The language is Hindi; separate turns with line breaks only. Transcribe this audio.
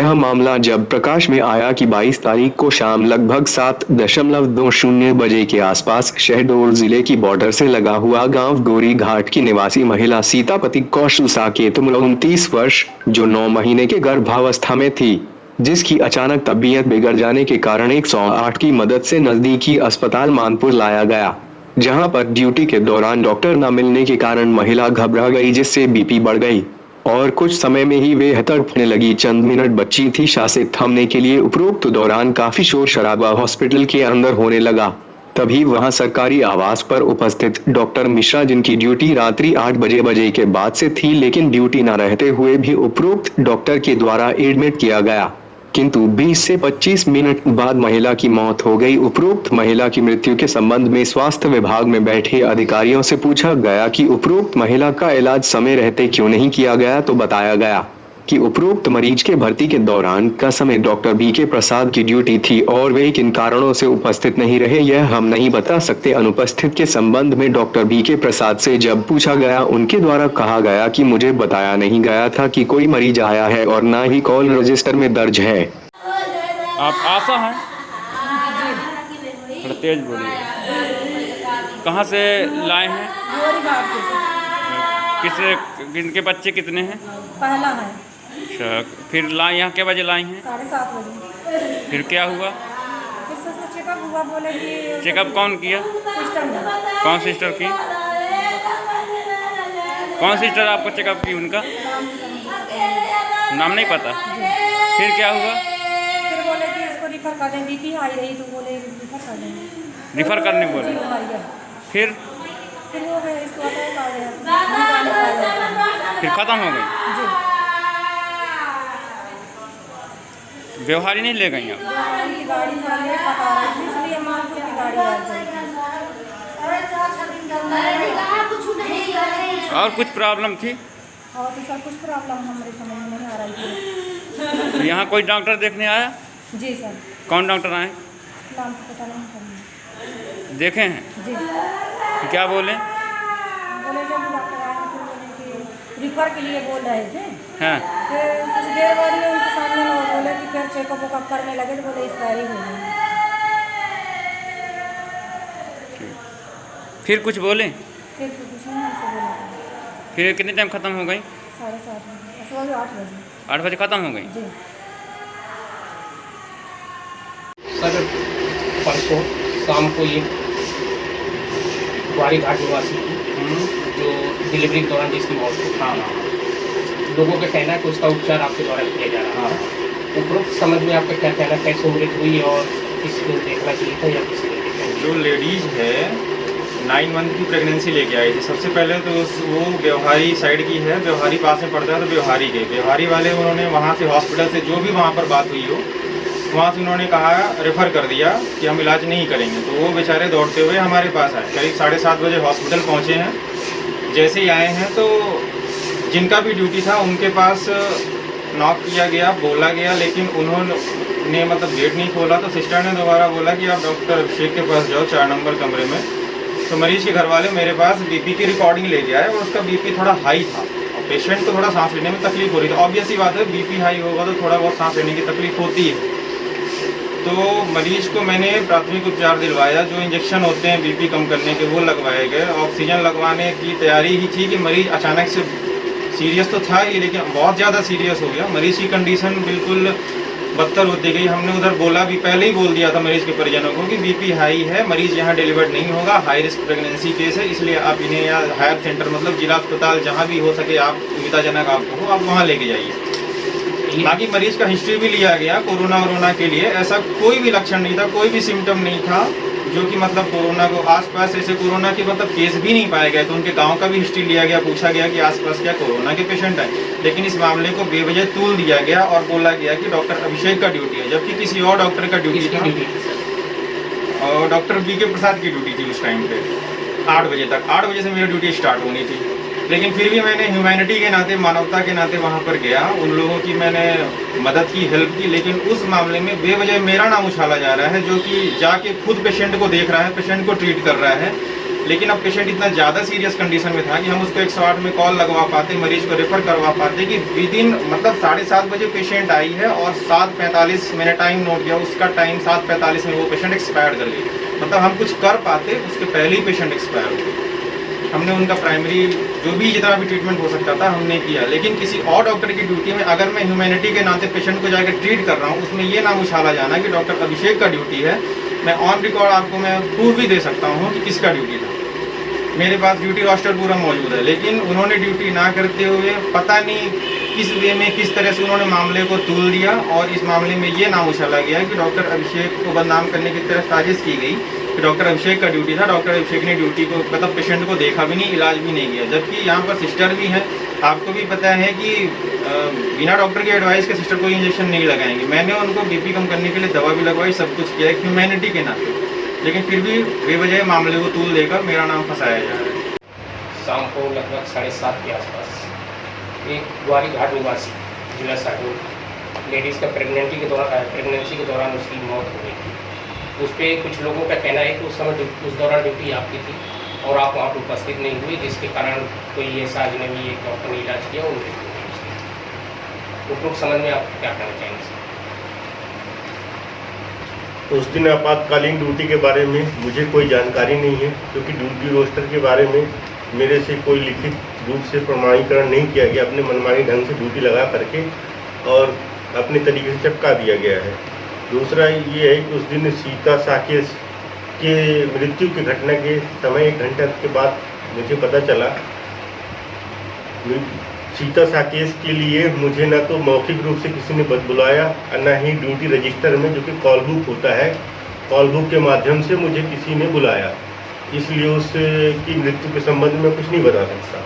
यह मामला जब प्रकाश में आया कि 22 तारीख को शाम लगभग 7:20 बजे के आसपास शहडोल जिले की बॉर्डर से लगा हुआ गांव गोरी घाट की निवासी महिला सीतापति कौशल साकेत उम्र 29 वर्ष, जो 9 महीने के गर्भावस्था में थी, जिसकी अचानक तबीयत बिगड़ जाने के कारण 108 की मदद से नजदीकी अस्पताल मानपुर लाया गया, जहां पर ड्यूटी के दौरान डॉक्टर न मिलने के कारण महिला घबरा गई, जिससे बीपी बढ़ गई और कुछ समय में ही वे तड़पने लगी। चंद मिनट बची थी सांसें थमने के लिए। उपरोक्त दौरान काफी शोर शराबा हॉस्पिटल के अंदर होने लगा। तभी वहां सरकारी आवास पर उपस्थित डॉक्टर मिश्रा, जिनकी ड्यूटी रात्रि 8 बजे के बाद से थी, लेकिन ड्यूटी न रहते हुए भी उपरोक्त डॉक्टर के द्वारा एडमिट किया गया, किंतु 20 से 25 मिनट बाद महिला की मौत हो गई। उपरोक्त महिला की मृत्यु के संबंध में स्वास्थ्य विभाग में बैठे अधिकारियों से पूछा गया कि उपरोक्त महिला का इलाज समय रहते क्यों नहीं किया गया, तो बताया गया कि उपरोक्त मरीज के भर्ती के दौरान का समय डॉक्टर बीके प्रसाद की ड्यूटी थी और वे किन कारणों से उपस्थित नहीं रहे यह हम नहीं बता सकते। अनुपस्थित के संबंध में डॉक्टर बीके प्रसाद से जब पूछा गया, उनके द्वारा कहा गया कि मुझे बताया नहीं गया था कि कोई मरीज आया है और न ही कॉल रजिस्टर में दर्ज है।
आप आशा हैं? थोड़ा तेज बोलिए। कहाँ से लाए हैं? किनके बच्चे कितने हैं?
पहला है।
अच्छा, फिर लाए यहाँ के बजे लाए हैं?
7:30 बजे।
फिर क्या हुआ?
फिर से चेकअप हुआ, बोले कि
चेकअप कौन किया?
सिस्टर ने।
कौन सिस्टर की? कौन सिस्टर आपको चेकअप की? उनका नाम नहीं पता। फिर क्या हुआ?
फिर बोले कि इसको रिफर कर दें, बीपी हाई रही तो बोले रिफर कर देंगे।
रिफर करने बोले? फिर
वो गए, इसको अटैक आ गया।
फिर खत्म हो गई?
जी।
व्यवहारी नहीं ले गई आप?
व्यवहारी की गाड़ी थोड़ा लेट पका रही थी, इसलिए मानपुर की गाड़ी आ गई।
और कुछ प्रॉब्लम थी?
और तो सर कुछ प्रॉब्लम हमारे समझ में नहीं आ रही थी।
तो यहाँ कोई डॉक्टर देखने आया?
जी सर।
कौन डॉक्टर आए?
नाम तो पता नहीं करना।
देखे हैं?
जी।
तो क्या बोले?
बोले जब डॉक्टर आए तो बोले कि रिफर के लिए बोल रहे थे।
हाँ।
फिर कुछ देर बाद में उनके सामने लोग बोले कि फिर चेकअप वेकअप करने लगे तो बोले एक्सपायरी हो गई।
फिर कुछ बोले?
फिर तो कुछ नहीं हमसे बोला।
फिर कितने टाइम ख़त्म हो गई?
7:30 बजे, सुबह 8 बजे।
8 बजे ख़त्म हो गई?
जी।
सर परसों शाम को ये ग्वारी घाट निवासी जो डिलीवरी के दौरान जिसकी मौत हुई, हाँ, लोगों का कहना है कि उसका उपचार आपके द्वारा किया जा रहा है। उपरोक्त समझ में आपका क्या कहना है, कैसे मृत्यु हुई और किसी को देखना चाहिए था या किसी को देखना?
जो लेडीज़ है 9 मंथ की प्रेगनेंसी लेके आई थी। सबसे पहले तो वो व्यवहारी साइड की है, व्यवहारी पास में पड़ता है तो व्यवहारी के व्यवहारी वाले उन्होंने वहाँ से हॉस्पिटल से जो भी वहाँ पर बात हुई हो, वहाँ से उन्होंने कहा रेफ़र कर दिया कि हम इलाज नहीं करेंगे। तो वो बेचारे दौड़ते हुए हमारे पास आए। करीब 7:30 बजे हॉस्पिटल पहुँचे हैं। जैसे ही आए हैं तो जिनका भी ड्यूटी था उनके पास नॉक किया गया, बोला गया, लेकिन उन्होंने मतलब गेट नहीं खोला। तो सिस्टर ने दोबारा बोला कि आप डॉक्टर अभिषेक के पास जाओ 4 नंबर कमरे में। तो मरीज़ के घर वाले मेरे पास बीपी की रिकॉर्डिंग ले गया है और उसका बीपी थोड़ा हाई था और पेशेंट को थोड़ा सांस लेने में तकलीफ हो रही थी। ऑब्वियस ही बात है, बीपी हाई होगा तो थोड़ा बहुत सांस लेने की तकलीफ होती है। तो मरीज़ को मैंने प्राथमिक उपचार दिलवाया, जो इंजेक्शन होते हैं बीपी कम करने के वो लगवाए गए। ऑक्सीजन लगवाने की तैयारी ही थी कि मरीज़ अचानक से सीरियस तो था ही, लेकिन बहुत ज़्यादा सीरियस हो गया। मरीज़ की कंडीशन बिल्कुल बदतर होती गई। हमने उधर बोला भी, पहले ही बोल दिया था मरीज़ के परिजनों को कि बीपी हाई है, मरीज़ यहाँ डिलीवर्ड नहीं होगा, हाई रिस्क प्रेगनेंसी केस है, इसलिए आप इन्हें या हायर सेंटर मतलब जिला अस्पताल जहाँ भी हो सके आप सुविधाजनक आपको हो, आप वहाँ लेके जाइए। बाकी मरीज़ का हिस्ट्री भी लिया गया कोरोना के लिए। ऐसा कोई भी लक्षण नहीं था, कोई भी सिम्टम नहीं था जो कि मतलब कोरोना को आसपास ऐसे कोरोना के मतलब केस भी नहीं पाए गए। तो उनके गांव का भी हिस्ट्री लिया गया, पूछा गया कि आसपास क्या कोरोना के पेशेंट हैं, लेकिन इस मामले को बेवजह तूल दिया गया और बोला गया कि डॉक्टर अभिषेक का ड्यूटी है, जबकि किसी और डॉक्टर का ड्यूटी था और डॉक्टर बीके प्रसाद की ड्यूटी थी उस टाइम पे 8 बजे तक। 8 बजे से मेरी ड्यूटी स्टार्ट होनी थी, लेकिन फिर भी मैंने ह्यूमैनिटी के नाते, मानवता के नाते वहाँ पर गया, उन लोगों की मैंने मदद की, हेल्प की। लेकिन उस मामले में बेवजह मेरा नाम उछाला जा रहा है, जो कि जाके खुद पेशेंट को देख रहा है, पेशेंट को ट्रीट कर रहा है, लेकिन अब पेशेंट इतना ज़्यादा सीरियस कंडीशन में था कि हम उसको 108 में कॉल लगवा पाते, मरीज को रेफर करवा पाते कि विदिन मतलब 7:30 बजे पेशेंट आई है और 7:45 मैंने टाइम नोट किया, उसका टाइम 7:45 में वो पेशेंट एक्सपायर कर गई। मतलब हम कुछ कर पाते, उसके पहले ही पेशेंट एक्सपायर हो गई। हमने उनका प्राइमरी जो भी जितना भी ट्रीटमेंट हो सकता था हमने किया, लेकिन किसी और डॉक्टर की ड्यूटी में अगर मैं ह्यूमैनिटी के नाते पेशेंट को जाकर ट्रीट कर रहा हूँ, उसमें ये ना उछाला जाना कि डॉक्टर अभिषेक का ड्यूटी है। मैं ऑन रिकॉर्ड आपको मैं प्रूफ भी दे सकता हूँ कि किसका ड्यूटी था। मेरे पास ड्यूटी रोस्टर पूरा मौजूद है, लेकिन उन्होंने ड्यूटी ना करते हुए पता नहीं किस वे में किस तरह से उन्होंने मामले को तूल दिया और इस मामले में ये नाम उछाला गया कि डॉक्टर अभिषेक को बदनाम करने की तरह साजिश की गई कि डॉक्टर अभिषेक का ड्यूटी था। डॉक्टर अभिषेक ने ड्यूटी को मतलब पेशेंट को देखा भी नहीं, इलाज भी नहीं किया, जबकि यहाँ पर सिस्टर भी है। आपको भी पता है कि बिना डॉक्टर की एडवाइस के सिस्टर कोई इंजेक्शन नहीं लगाएंगे। मैंने उनको बीपी कम करने के लिए दवा भी लगवाई, सब कुछ किया ह्यूमैनिटी के नाते, लेकिन फिर भी बेवजह मामले को तूल देकर मेरा नाम फंसाया जा रहा है।
शाम को लगभग 7:30 के आसपास एक ग्वारी घाट निवासी जिला शहडोल लेडीज़ का प्रेगनेंसी के दौरान उसकी मौत हो गई थी। उस पर कुछ लोगों का कहना है कि उस समय उस दौरान ड्यूटी आपकी थी और आप वहाँ पर उपस्थित नहीं हुई, जिसके कारण कोई ऐसा अजनबी एक डॉक्टर ने इलाज किया और उपरोक्त समझ में आप क्या कहना चाहेंगे?
उस दिन आपातकालीन ड्यूटी के बारे में मुझे कोई जानकारी नहीं है, क्योंकि ड्यूटी रोस्टर के बारे में मेरे से कोई लिखित रूप से प्रमाणीकरण नहीं किया गया। अपने मनमानी ढंग से ड्यूटी लगा करके और अपने तरीके से चिपका दिया गया है। दूसरा ये है कि उस दिन सीता साकेत के मृत्यु की घटना के समय 1 घंटा के बाद मुझे पता चला। सीता साकेत के लिए मुझे न तो मौखिक रूप से किसी ने बुलाया और न ही ड्यूटी रजिस्टर में, जो कि कॉल बुक होता है, कॉल बुक के माध्यम से मुझे किसी ने बुलाया। इसलिए उसकी मृत्यु के संबंध में कुछ नहीं बता सकता।